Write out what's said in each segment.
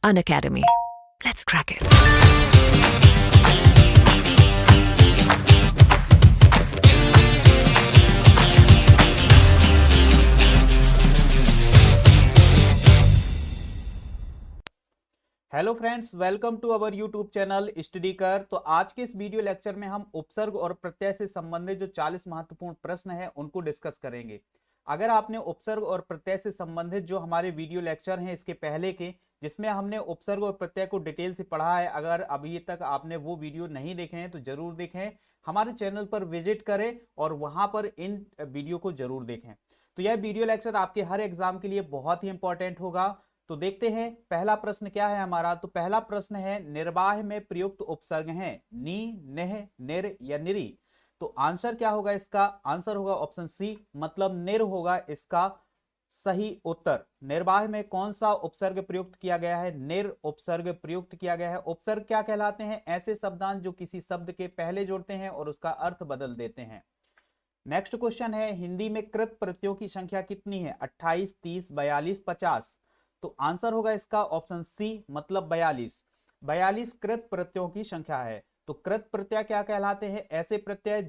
Unacademy. Let's crack it. Hello friends, welcome to our YouTube channel study कर। तो आज के इस वीडियो लेक्चर में हम उपसर्ग और प्रत्यय से संबंधित जो 40 महत्वपूर्ण प्रश्न हैं उनको डिस्कस करेंगे। अगर आपने उपसर्ग और प्रत्यय से संबंधित जो हमारे वीडियो लेक्चर हैं इसके पहले के, जिसमें हमने उपसर्ग और प्रत्यय को डिटेल से पढ़ा है, अगर अभी तक आपने वो वीडियो नहीं देखे हैं तो जरूर देखें। हमारे चैनल पर विजिट करें और वहां पर इन वीडियो को जरूर देखें। तो यह वीडियो लेक्चर आपके हर एग्जाम के लिए बहुत ही इंपॉर्टेंट होगा। तो देखते हैं पहला प्रश्न क्या है हमारा। तो पहला प्रश्न है, निर्वाह में प्रयुक्त उपसर्ग हैं नी, नेह, निर या निरी। तो आंसर क्या होगा इसका? आंसर होगा ऑप्शन सी, मतलब निर होगा इसका सही उत्तर। निर्वाह में कौन सा उपसर्ग प्रयुक्त किया गया है? निर उपसर्ग प्रयुक्त किया गया है। उपसर्ग क्या कहलाते हैं? ऐसे शब्दांश जो किसी शब्द के पहले जोड़ते हैं और उसका अर्थ बदल देते हैं। नेक्स्ट क्वेश्चन है, हिंदी में कृत प्रत्ययों की संख्या कितनी है? 28, 30, 42, 50। तो आंसर होगा इसका ऑप्शन सी, मतलब 42। 42 कृत प्रत्ययों की संख्या है। तो कृत प्रत्यय क्या कहलाते हैं? ऐसे प्रत्यय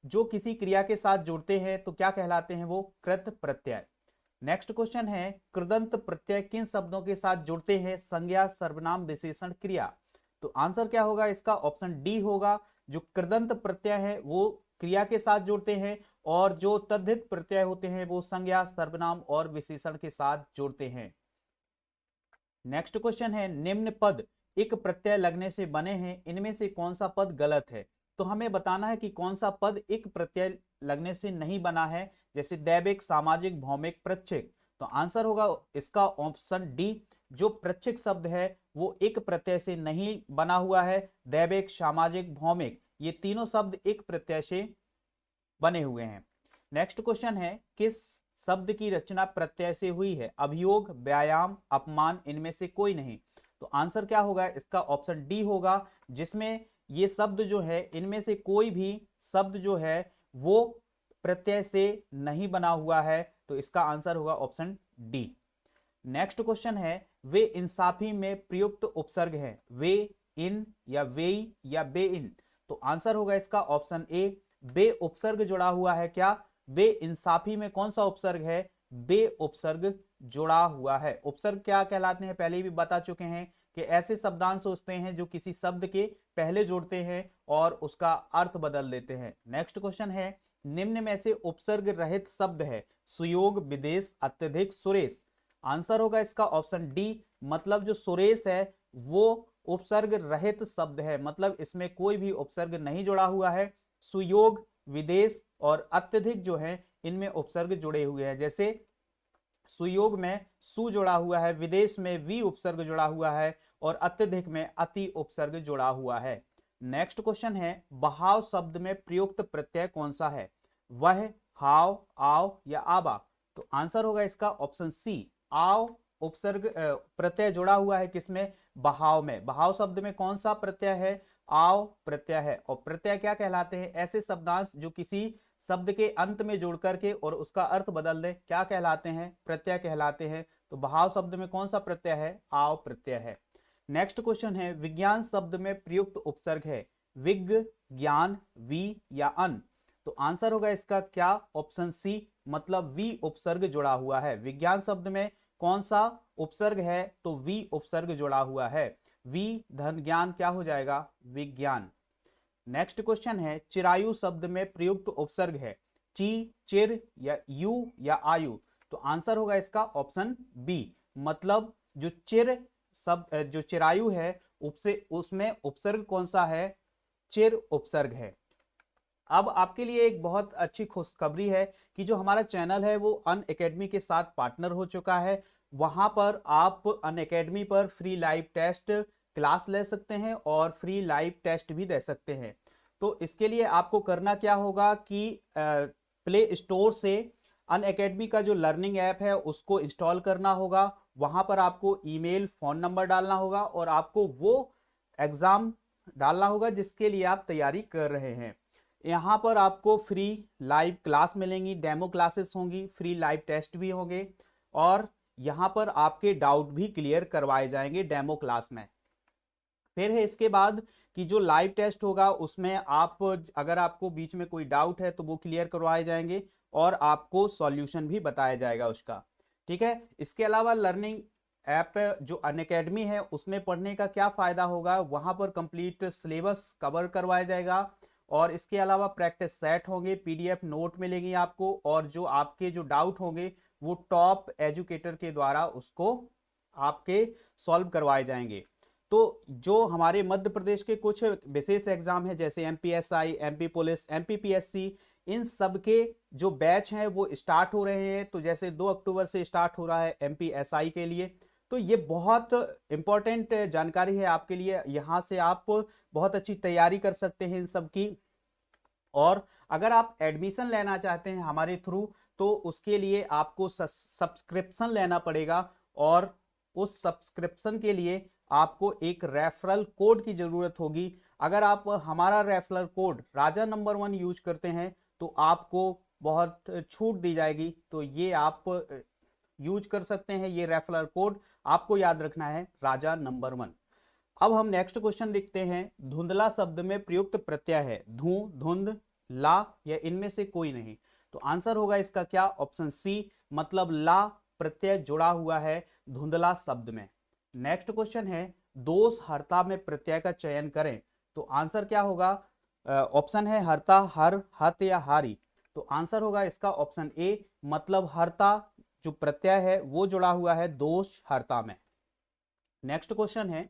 जो किसी क्रिया के साथ जुड़ते हैं तो क्या कहलाते हैं? वो कृत प्रत्यय। नेक्स्ट क्वेश्चन है, कृदंत प्रत्यय किन शब्दों के साथ जुड़ते हैं? संज्ञा, सर्वनाम, विशेषण, क्रिया। तो आंसर क्या होगा इसका? ऑप्शन डी होगा। जो कृदंत प्रत्यय है वो क्रिया के साथ जुड़ते हैं और जो तद्धित प्रत्यय होते हैं वो संज्ञा, सर्वनाम और विशेषण के साथ जुड़ते हैं। नेक्स्ट क्वेश्चन है, निम्न पद एक प्रत्यय लगने से बने हैं, इनमें से कौन सा पद गलत है? तो हमें बताना है कि कौन सा पद एक प्रत्यय लगने से नहीं बना है, जैसे दैविक, सामाजिक, भौमिक, प्रच्छिक। तो आंसर होगा इसका ऑप्शन डी, जो प्रच्छिक शब्द है वो एक प्रत्यय से नहीं बना हुआ है। दैविक, सामाजिक, भौमिक ये तीनों शब्द एक प्रत्यय से बने हुए हैं। नेक्स्ट क्वेश्चन है, किस शब्द की रचना प्रत्यय से हुई है? अभियोग, व्यायाम, अपमान, इनमें से कोई नहीं। तो आंसर क्या होगा इसका? ऑप्शन डी होगा, जिसमें ये शब्द जो है इनमें से कोई भी शब्द जो है वो प्रत्यय से नहीं बना हुआ है। तो इसका आंसर होगा ऑप्शन डी। नेक्स्ट क्वेश्चन है, वे इंसाफी में प्रयुक्त उपसर्ग है? वे, इन या वे या बे इन। तो आंसर होगा इसका ऑप्शन ए, बे उपसर्ग जुड़ा हुआ है। क्या बे इंसाफी में कौन सा उपसर्ग है? बे उपसर्ग जुड़ा हुआ है। उपसर्ग क्या कहलाते हैं पहले भी बता चुके हैं कि ऐसे शब्दांश होते हैं जो किसी शब्द के पहले जोड़ते हैं और उसका अर्थ बदल देते हैं। नेक्स्ट क्वेश्चन है, निम्न में से उपसर्ग रहित शब्द है? सुयोग, विदेश, अत्यधिक, सुरेश। आंसर होगा इसका ऑप्शन डी, मतलब जो सुरेश है वो उपसर्ग रहित शब्द है, मतलब इसमें कोई भी उपसर्ग नहीं जुड़ा हुआ है। सुयोग, विदेश और अत्यधिक जो है इनमें उपसर्ग जुड़े हुए हैं। जैसे सुयोग में सु जुड़ा हुआ है, विदेश में वी उपसर्ग जुड़ा हुआ है और अत्यधिक में अति उपसर्ग जुड़ा हुआ है। नेक्स्ट क्वेश्चन है, बहाव शब्द में प्रयुक्त प्रत्यय कौन सा है? वह, हाव, आव या आबा। तो आंसर होगा इसका ऑप्शन सी, आव उपसर्ग प्रत्यय जुड़ा हुआ है किसमें? बहाव में। बहाव शब्द में कौन सा प्रत्यय है? आव प्रत्यय है। और प्रत्यय क्या कहलाते हैं? ऐसे शब्दांश जो किसी शब्द के अंत में जोड़ करके और उसका अर्थ बदल दे, क्या कहलाते हैं? प्रत्यय कहलाते हैं। तो बहाव शब्द में कौन सा प्रत्यय है? आव प्रत्यय है। नेक्स्ट क्वेश्चन है, विज्ञान शब्द में प्रयुक्त उपसर्ग है? विग, ज्ञान, वी या अन। तो आंसर होगा इसका क्या? ऑप्शन सी, मतलब वी उपसर्ग जुड़ा हुआ है। विज्ञान शब्द में कौन सा उपसर्ग है? तो वी उपसर्ग जुड़ा हुआ है। वी धन ज्ञान क्या हो जाएगा? विज्ञान। नेक्स्ट क्वेश्चन है, चिरायु शब्द में प्रयुक्त उपसर्ग है? ची, चिर या यू या आयु। तो आंसर होगा इसका ऑप्शन बी, मतलब जो जो चिरायु है उसमें उपसर्ग कौन सा है? चिर उपसर्ग है। अब आपके लिए एक बहुत अच्छी खुशखबरी है कि जो हमारा चैनल है वो अनअकैडमी के साथ पार्टनर हो चुका है। वहां पर आप अनअकैडमी पर फ्री लाइव टेस्ट क्लास ले सकते हैं और फ्री लाइव टेस्ट भी दे सकते हैं। तो इसके लिए आपको करना क्या होगा कि प्ले स्टोर से अनअकैडमी का जो लर्निंग ऐप है उसको इंस्टॉल करना होगा। वहां पर आपको ईमेल, फोन नंबर डालना होगा और आपको वो एग्जाम डालना होगा जिसके लिए आप तैयारी कर रहे हैं। यहाँ पर आपको फ्री लाइव क्लास मिलेंगी, डेमो क्लासेस होंगी, फ्री लाइव टेस्ट भी होंगे और यहां पर आपके डाउट भी क्लियर करवाए जाएंगे डेमो क्लास में। फिर है इसके बाद कि जो लाइव टेस्ट होगा उसमें आप अगर आपको बीच में कोई डाउट है तो वो क्लियर करवाए जाएंगे और आपको सॉल्यूशन भी बताया जाएगा उसका। ठीक है, इसके अलावा लर्निंग ऐप जो अनअकैडमी है उसमें पढ़ने का क्या फायदा होगा, वहां पर कंप्लीट सिलेबस कवर करवाया जाएगा और इसके अलावा प्रैक्टिस सेट होंगे, पीडीएफ नोट मिलेंगी आपको और जो आपके जो डाउट होंगे वो टॉप एजुकेटर के द्वारा उसको आपके सॉल्व करवाए जाएंगे। तो जो हमारे मध्य प्रदेश के कुछ विशेष एग्जाम है जैसे एमपीएसआई, एमपी पुलिस, एमपीपीएससी, इन सब के जो बैच हैं वो स्टार्ट हो रहे हैं। तो जैसे 2 अक्टूबर से स्टार्ट हो रहा है एमपीएसआई के लिए, तो ये बहुत इंपॉर्टेंट जानकारी है आपके लिए। यहाँ से आप बहुत अच्छी तैयारी कर सकते हैं इन सब की। और अगर आप एडमिशन लेना चाहते हैं हमारे थ्रू तो उसके लिए आपको सब्सक्रिप्शन लेना पड़ेगा और उस सब्सक्रिप्शन के लिए आपको एक रेफरल कोड की जरूरत होगी। अगर आप हमारा रेफरल कोड राजा नंबर 1 यूज करते हैं तो आपको बहुत छूट दी जाएगी। तो ये आप यूज कर सकते हैं, ये रेफरल कोड आपको याद रखना है, राजा नंबर 1। अब हम नेक्स्ट क्वेश्चन लिखते हैं। धुंधला शब्द में प्रयुक्त प्रत्यय है धू, धुंध, ला या इनमें से कोई नहीं। तो आंसर होगा इसका क्या, ऑप्शन सी, मतलब ला प्रत्यय जुड़ा हुआ है धुंधला शब्द में। नेक्स्ट क्वेश्चन है दोष हर्ता में प्रत्यय का चयन करें। तो आंसर क्या होगा, ऑप्शन है हर्ता, हर, हत या हारी। तो आंसर होगा इसका ऑप्शन ए, मतलब हर्ता जो प्रत्यय है वो जुड़ा हुआ है दोष हर्ता में। नेक्स्ट क्वेश्चन है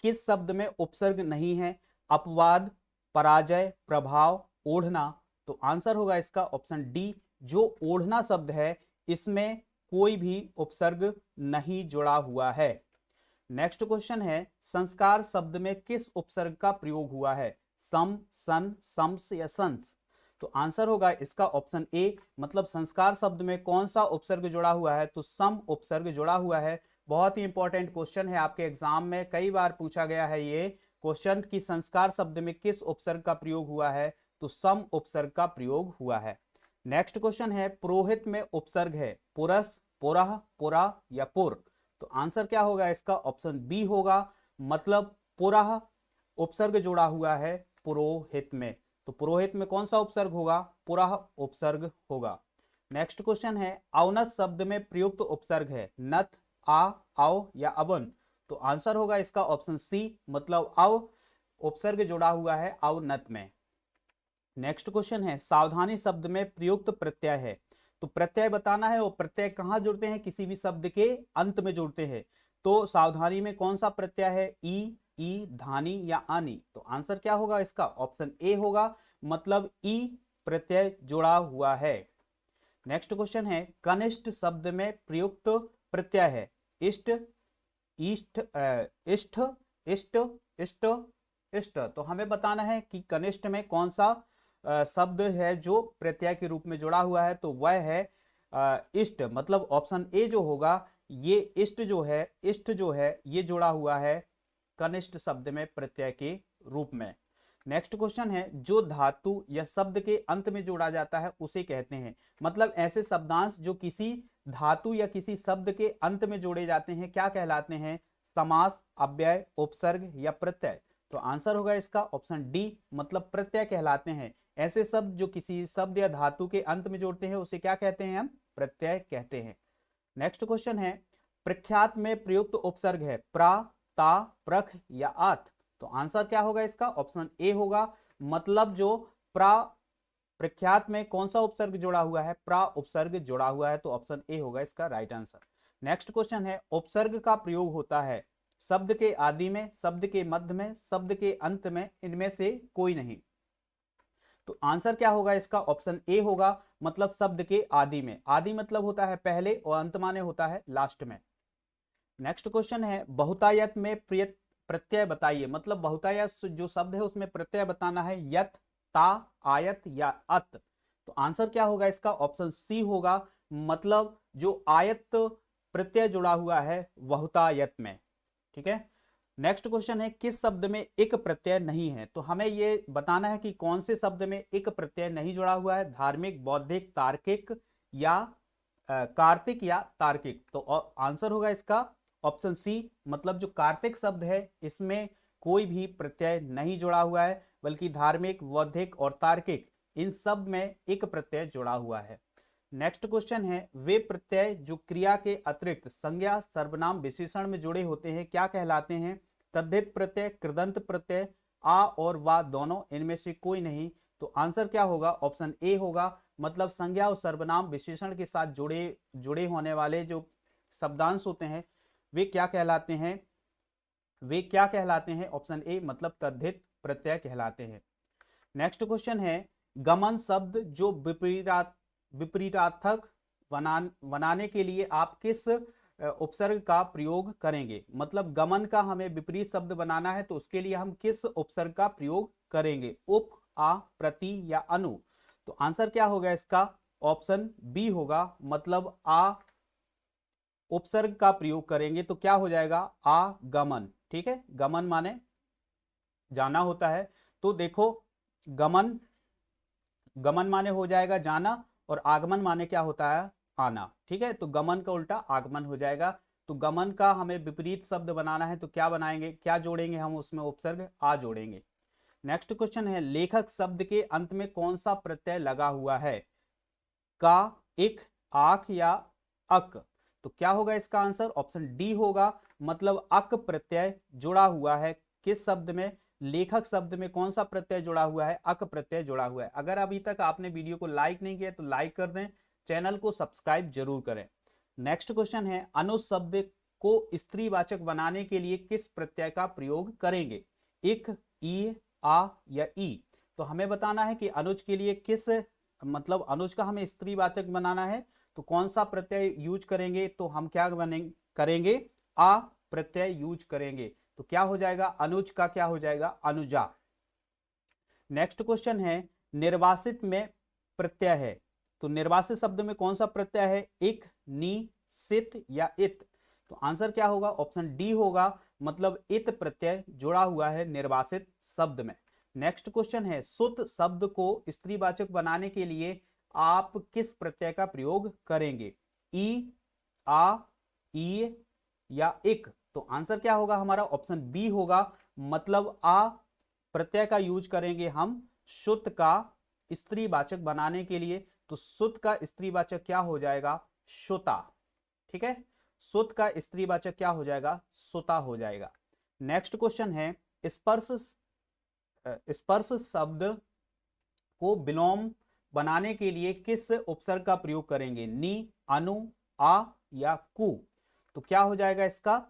किस शब्द में उपसर्ग नहीं है, अपवाद, पराजय, प्रभाव, ओढ़ना। तो आंसर होगा इसका ऑप्शन डी, जो ओढ़ना शब्द है इसमें कोई भी उपसर्ग नहीं जुड़ा हुआ है। नेक्स्ट क्वेश्चन है संस्कार शब्द में किस उपसर्ग का प्रयोग हुआ है, सम, सन, सम्स या संस। तो आंसर होगा इसका ऑप्शन ए, मतलब संस्कार शब्द में कौन सा उपसर्ग जुड़ा हुआ है, तो सम उपसर्ग जुड़ा हुआ है। बहुत ही इंपॉर्टेंट क्वेश्चन है, आपके एग्जाम में कई बार पूछा गया है ये क्वेश्चन कि संस्कार शब्द में किस उपसर्ग का प्रयोग हुआ है, तो सम उपसर्ग का प्रयोग हुआ है। नेक्स्ट क्वेश्चन है पुरोहित में उपसर्ग है पुरस, पुरह, पुरा या पुर। तो आंसर क्या होगा इसका, ऑप्शन बी होगा, मतलब पुरह उपसर्ग जुड़ा हुआ है पुरोहित में। तो पुरोहित में कौन सा उपसर्ग होगा, पुरह उपसर्ग होगा। नेक्स्ट क्वेश्चन है अवनत शब्द में प्रयुक्त उपसर्ग है नत, आ, आओ या अवन। तो आंसर होगा इसका ऑप्शन सी, मतलब अव उपसर्ग जुड़ा हुआ है अवनत में। नेक्स्ट क्वेश्चन है सावधानी शब्द में प्रयुक्त प्रत्यय है। तो प्रत्यय बताना है, और प्रत्यय कहां जुड़ते हैं, किसी भी शब्द के अंत में जुड़ते हैं। तो सावधानी में कौन सा प्रत्यय है, ई, धानी या आनी। तो आंसर क्या होगा इसका, ऑप्शन ए होगा, मतलब ई प्रत्यय जुड़ा हुआ है। नेक्स्ट क्वेश्चन है कनिष्ठ शब्द में प्रयुक्त प्रत्यय है इष्ट, इष्ट, इष्ट, इष्ट, इष्ट, इष्ट। तो हमें बताना है कि कनिष्ठ में कौन सा शब्द है जो प्रत्यय के रूप में जुड़ा हुआ है। तो वह है इष्ट, मतलब ऑप्शन ए जो होगा ये इष्ट जो है ये जुड़ा हुआ है कनिष्ठ शब्द में प्रत्यय के रूप में। नेक्स्ट क्वेश्चन है जो धातु या शब्द के अंत में जोड़ा जाता है उसे कहते हैं, मतलब ऐसे शब्दांश जो किसी धातु या किसी शब्द के अंत में जोड़े जाते हैं क्या कहलाते हैं, समास, अव्यय, उपसर्ग या प्रत्यय। तो आंसर होगा इसका ऑप्शन डी, मतलब प्रत्यय कहलाते हैं। ऐसे शब्द जो किसी शब्द या धातु के अंत में जोड़ते हैं उसे क्या कहते हैं, हम प्रत्यय कहते हैं। नेक्स्ट क्वेश्चन है प्रख्यात में प्रयुक्त उपसर्ग है प्रा, ता, प्रख या आत। तो आंसर क्या होगा इसका, ऑप्शन ए होगा, मतलब जो प्रख्यात में कौन सा उपसर्ग जुड़ा हुआ है, प्रा उपसर्ग जुड़ा हुआ है। तो ऑप्शन ए होगा इसका राइट आंसर। नेक्स्ट क्वेश्चन है उपसर्ग का प्रयोग होता है शब्द के आदि में, शब्द के मध्य में, शब्द के अंत में, इनमें से कोई नहीं। तो आंसर क्या होगा इसका, ऑप्शन ए होगा, मतलब शब्द के आदि में। आदि मतलब होता है पहले और अंत माने होता है लास्ट में। नेक्स्ट क्वेश्चन है बहुतायत में प्रत्यय बताइए, मतलब बहुतायत जो शब्द है उसमें प्रत्यय बताना है यत, ता, आयत या अत। तो आंसर क्या होगा इसका, ऑप्शन सी होगा, मतलब जो आयत प्रत्यय जुड़ा हुआ है बहुतायत में। ठीक है। नेक्स्ट क्वेश्चन है किस शब्द में एक प्रत्यय नहीं है। तो हमें ये बताना है कि कौन से शब्द में एक प्रत्यय नहीं जुड़ा हुआ है, धार्मिक, बौद्धिक, तार्किक या कार्तिक या तार्किक। तो आंसर होगा इसका ऑप्शन सी, मतलब जो कार्तिक शब्द है इसमें कोई भी प्रत्यय नहीं जुड़ा हुआ है, बल्कि धार्मिक, बौद्धिक और तार्किक इन सब में एक प्रत्यय जुड़ा हुआ है। नेक्स्ट क्वेश्चन है, वे प्रत्यय जो क्रिया के अतिरिक्त संज्ञा, सर्वनाम, विशेषण में जुड़े होते हैं क्या कहलाते हैं? तद्धित प्रत्यय, कृदंत प्रत्यय, आ और वा दोनों, इनमें से कोई नहीं। तो आंसर क्या होगा? ऑप्शन ए होगा, मतलब संज्ञा और सर्वनाम विशेषण के साथ जुड़े होने वाले जो शब्दांश होते हैं वे क्या कहलाते हैं? वे क्या कहलाते हैं? ऑप्शन ए, मतलब तद्धित प्रत्यय कहलाते हैं। नेक्स्ट क्वेश्चन है, गमन शब्द जो विपरीतार्थक बनाने के लिए आप किस उपसर्ग का प्रयोग करेंगे? मतलब गमन का हमें विपरीत शब्द बनाना है तो उसके लिए हम किस उपसर्ग का प्रयोग करेंगे? उप, आ, प्रति या अनु? तो आंसर क्या होगा इसका? ऑप्शन बी होगा, मतलब आ उपसर्ग का प्रयोग करेंगे तो क्या हो जाएगा? आगमन। ठीक है, गमन माने जाना होता है, तो देखो गमन माने हो जाएगा जाना और आगमन माने क्या होता है? आना। ठीक है, तो गमन का उल्टा आगमन हो जाएगा। तो गमन का हमें विपरीत शब्द बनाना है तो क्या बनाएंगे, क्या जोड़ेंगे हम उसमें? उपसर्ग आ जोड़ेंगे। नेक्स्ट क्वेश्चन है, लेखक शब्द के अंत में कौन सा प्रत्यय लगा हुआ है? का, इक, आख या अक? तो क्या होगा इसका आंसर? ऑप्शन डी होगा, मतलब अक प्रत्यय जुड़ा हुआ है। किस शब्द में? लेखक शब्द में कौन सा प्रत्यय जुड़ा हुआ है? अक प्रत्यय जुड़ा हुआ है। अगर अभी तक आपने वीडियो को लाइक नहीं किया तो लाइक कर दें, चैनल को सब्सक्राइब जरूर करें। नेक्स्ट क्वेश्चन है, अनुज शब्द को स्त्रीवाचक बनाने के लिए किस प्रत्यय का प्रयोग करेंगे? इक, ई, आ या ई? तो हमें बताना है कि अनुज के लिए किस, मतलब अनुज का हमें स्त्रीवाचक बनाना है तो कौन सा प्रत्यय यूज करेंगे? तो हम क्या करेंगे? आ प्रत्यय यूज करेंगे। तो क्या हो जाएगा? अनुज का क्या हो जाएगा? अनुजा। नेक्स्ट क्वेश्चन है, निर्वासित में प्रत्यय है, तो निर्वासित शब्द में कौन सा प्रत्यय है? इक, नी, सित या इत? तो आंसर क्या होगा? ऑप्शन डी होगा, मतलब इत प्रत्यय जुड़ा हुआ है निर्वासित शब्द में। नेक्स्ट क्वेश्चन है, सुत शब्द को स्त्रीवाचक बनाने के लिए आप किस प्रत्यय का प्रयोग करेंगे? ई, आ, ई या इक? तो आंसर क्या होगा हमारा? ऑप्शन बी होगा, मतलब आ प्रत्यय का यूज करेंगे हम सुत का स्त्रीवाचक बनाने के लिए। तो सुत का स्त्रीवाचक क्या हो जाएगा? सुता। ठीक है, सुत का स्त्रीवाचक क्या हो जाएगा? सुता हो जाएगा। नेक्स्ट क्वेश्चन है, स्पर्श शब्द को विलोम बनाने के लिए किस उपसर्ग का प्रयोग करेंगे? नी, अनु, आ या कु? तो क्या हो जाएगा इसका?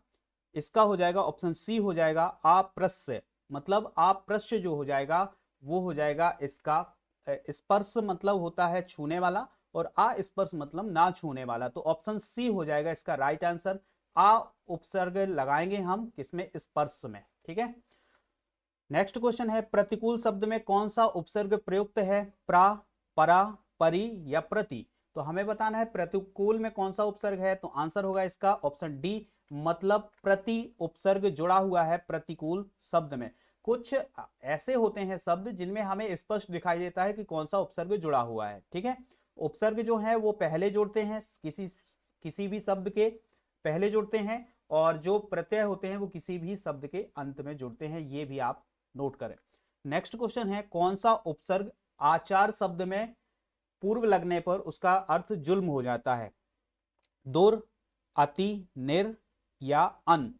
इसका हो जाएगा ऑप्शन सी हो जाएगा, अप्रस्य। मतलब अप्रस्य जो हो जाएगा वो हो जाएगा इसका, स्पर्श मतलब होता है छूने वाला और अस्पर्श मतलब ना छूने वाला। तो ऑप्शन सी हो जाएगा इसका राइट आंसर। आ उपसर्ग लगाएंगे हम किसमें? स्पर्श में। ठीक है, नेक्स्ट क्वेश्चन है, प्रतिकूल शब्द में कौन सा उपसर्ग प्रयुक्त है? प्रा, परा, परि या प्रति? तो हमें बताना है प्रतिकूल में कौन सा उपसर्ग है। तो आंसर होगा इसका ऑप्शन डी, मतलब प्रति उपसर्ग जुड़ा हुआ है प्रतिकूल शब्द में। कुछ ऐसे होते हैं शब्द जिनमें हमें स्पष्ट दिखाई देता है कि कौन सा उपसर्ग जुड़ा हुआ है। ठीक है, उपसर्ग जो है वो पहले जोड़ते हैं, किसी भी शब्द के पहले जुड़ते हैं, और जो प्रत्यय होते हैं वो किसी भी शब्द के अंत में जुड़ते हैं। ये भी आप नोट करें। नेक्स्ट क्वेश्चन है, कौन सा उपसर्ग आचार शब्द में पूर्व लगने पर उसका अर्थ जुल्म हो जाता है? दुर, अति, निर या अन?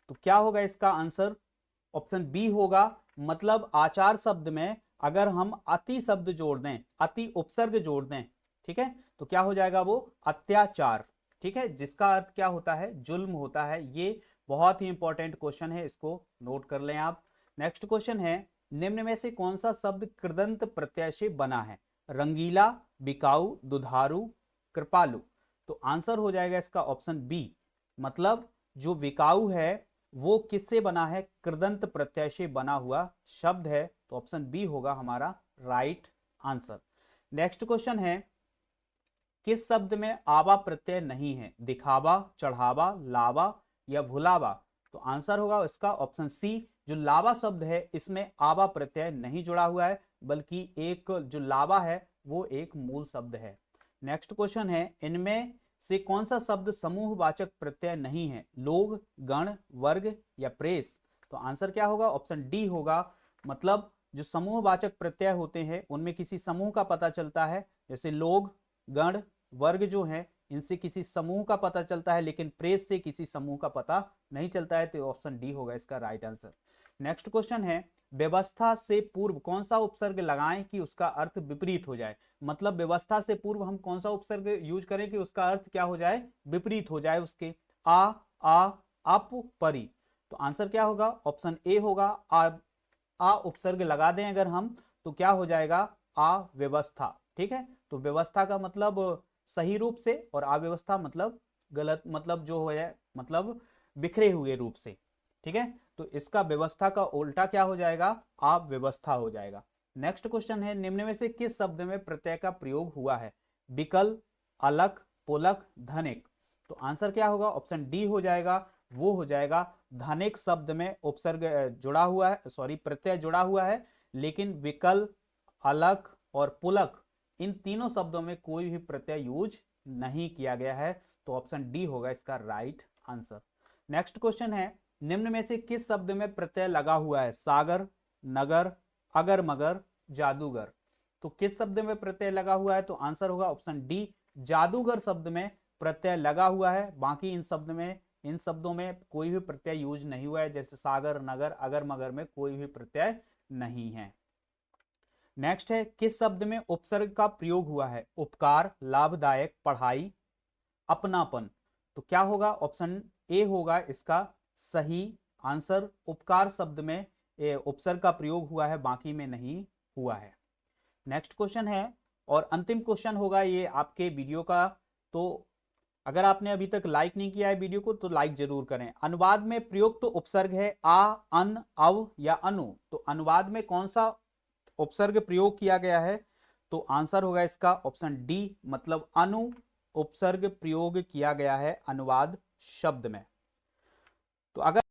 तो क्या होगा इसका आंसर? ऑप्शन बी होगा, मतलब आचार शब्द में अगर हम अति शब्द जोड़ दें, अति उपसर्ग जोड़ दें, ठीक है, तो क्या हो जाएगा? वो अत्याचार। ठीक है, जिसका अर्थ क्या होता है? जुल्म होता है। ये बहुत ही इंपॉर्टेंट क्वेश्चन है, इसको नोट कर लें आप। नेक्स्ट क्वेश्चन है, निम्न में से कौन सा शब्द कृदंत प्रत्यय से बना है? रंगीला, बिकाऊ, दुधारू, कृपालु? तो आंसर हो जाएगा इसका ऑप्शन बी, मतलब जो बिकाऊ है वो किससे बना है? कृदंत प्रत्यय से बना हुआ शब्द है। तो ऑप्शन बी होगा हमारा राइट आंसर। नेक्स्ट क्वेश्चन है, किस शब्द में आवा प्रत्यय नहीं है? दिखावा, चढ़ावा, लावा या भुलावा? तो आंसर होगा इसका ऑप्शन सी, जो लावा शब्द है इसमें आवा प्रत्यय नहीं जुड़ा हुआ है, बल्कि एक जो लावा है वो एक मूल शब्द है। नेक्स्ट क्वेश्चन है, इनमें से कौन सा शब्द समूहवाचक प्रत्यय नहीं है? लोग, गण, वर्ग या प्रेस? तो आंसर क्या होगा? ऑप्शन डी होगा। मतलब जो समूहवाचक प्रत्यय होते हैं उनमें किसी समूह का पता चलता है, जैसे लोग, गण, वर्ग जो है इनसे किसी समूह का पता चलता है, लेकिन प्रेस से किसी समूह का पता नहीं चलता है, तो ऑप्शन डी होगा इसका राइट आंसर। नेक्स्ट क्वेश्चन है, व्यवस्था से पूर्व कौन सा उपसर्ग लगाएं कि उसका अर्थ विपरीत हो जाए? मतलब व्यवस्था से पूर्व हम कौन सा उपसर्ग यूज करें कि उसका अर्थ क्या हो जाए? विपरीत हो जाए उसके। आ, अप, परी। तो आंसर क्या होगा? ऑप्शन ए होगा। आ उपसर्ग लगा दें अगर हम तो क्या हो जाएगा? अव्यवस्था। ठीक है, तो व्यवस्था का मतलब सही रूप से और अव्यवस्था मतलब गलत, मतलब जो है मतलब बिखरे हुए रूप से। ठीक है, तो इसका व्यवस्था का उल्टा क्या हो जाएगा? अव्यवस्था हो जाएगा। नेक्स्ट क्वेश्चन है, निम्न में से किस शब्द में प्रत्यय का प्रयोग हुआ है? विकल, अलक, पुलक, धनिक। तो आंसर क्या होगा? ऑप्शन डी हो जाएगा, वो हो जाएगा धनिक शब्द में उपसर्ग जुड़ा हुआ है, सॉरी प्रत्यय जुड़ा हुआ है, लेकिन विकल, अलक और पुलक इन तीनों शब्दों में कोई भी प्रत्यय यूज नहीं किया गया है, तो ऑप्शन डी होगा इसका राइट आंसर। नेक्स्ट क्वेश्चन है, निम्न में से किस शब्द में प्रत्यय लगा हुआ है? सागर, नगर, अगर मगर, जादूगर। तो किस शब्द में प्रत्यय लगा हुआ है? तो आंसर होगा ऑप्शन डी, जादूगर शब्द में प्रत्यय लगा हुआ है। बाकी इन शब्दों में कोई भी प्रत्यय यूज नहीं हुआ है, जैसे सागर, नगर, अगर मगर में कोई भी प्रत्यय नहीं है। नेक्स्ट है, किस शब्द में उपसर्ग का प्रयोग हुआ है? उपकार, लाभदायक, पढ़ाई, अपनापन। तो क्या होगा? ऑप्शन ए होगा इसका सही आंसर। उपकार शब्द में उपसर्ग का प्रयोग हुआ है, बाकी में नहीं हुआ है। नेक्स्ट क्वेश्चन है और अंतिम क्वेश्चन होगा ये आपके वीडियो का, तो अगर आपने अभी तक लाइक नहीं किया है वीडियो को तो लाइक जरूर करें। अनुवाद में प्रयुक्त तो उपसर्ग है आ, अन, अव या अनु। तो अनुवाद में कौन सा उपसर्ग प्रयोग किया गया है? तो आंसर होगा इसका ऑप्शन डी, मतलब अनु उपसर्ग प्रयोग किया गया है अनुवाद शब्द में। तो अगर